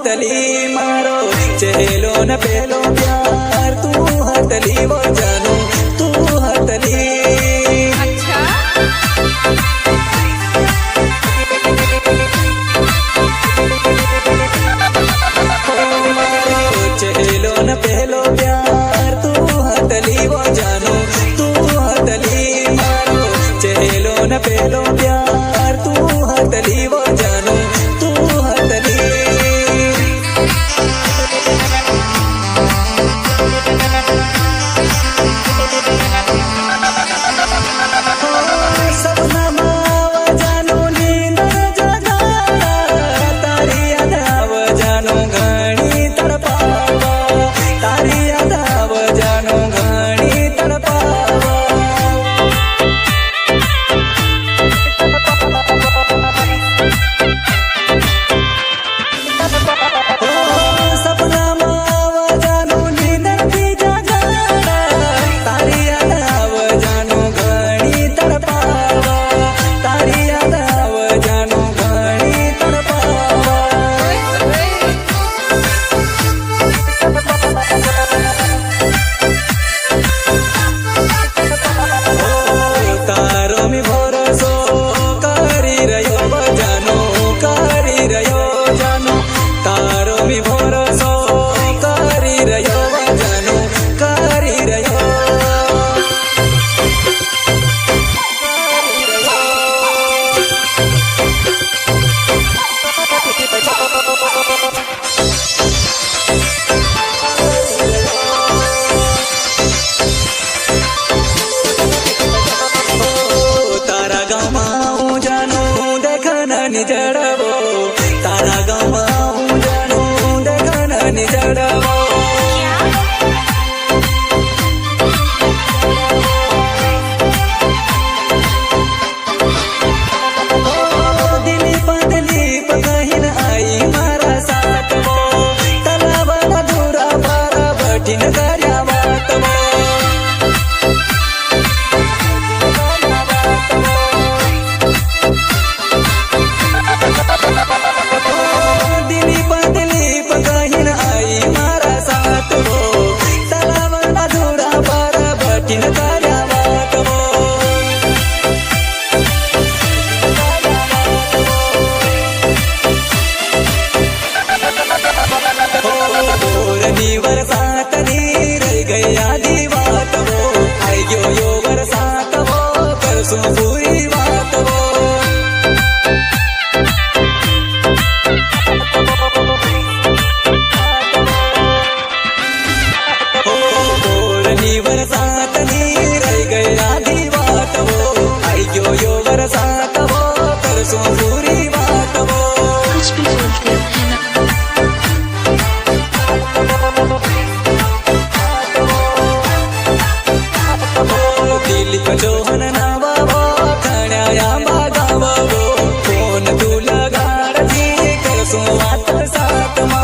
हटली मारो चेलो न पेलो प्यार तू हटली वो जानू तू हटली अच्छा चेलो न पेलो प्यार तू हटली वो जानू तू हटली मारो चेलो न पेलो प्यार तू हटली वो जानू तू हटली सपना माव जानू नींदर जगाड़ा तारी याद आव जानू घणी तड़पावा तारी याद आव जानू घणी तड़पावा सपना माव जानू नींदर भी जगाड़ा तारी याद आव जानू घणी तड़पावा तारी याद आव जानू घणी तड़पावा तारो मी भरोसो करी रयो जानो करी रयो जानो तारो मी भरोसो करी रयो जानो करी रयो तारा गाँव जानो देखन निजड़बो तारा गाँव जानो देखन निजड़बो दिलीप दिलीप कहिन आई मारा साथ वो तलावा दूरा पारा बठिन कर्या बात वो दिलीप दिलीप कहिन आई मारा साथ वो तलावा दूरा पारा बठिन कर्या बात वो वर सात नी रह गया दी बात वो आई गयो यो बरसात वो करसो पूरी बात वो बरसात नी रह गया दी बात वो आई गयो यो बरसात वो करसो पूरी बात वो कुछ भी बोलते हैं ना दिलीप जोहन नावावो खण्याया बागावो फोन तुला गाडजी करसो वात सात मा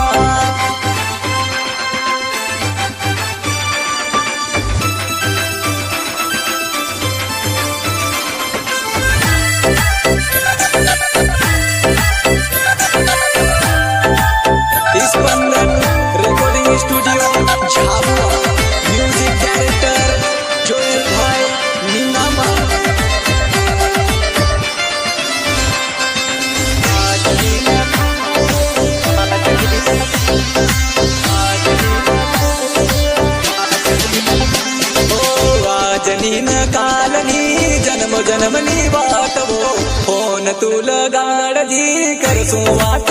Spandan recording studio Jhabua music director Joel भाई नीनामा जनीन कालनी जन्म जन्मनी बात वो फोन तुला गाडजी करसो वाट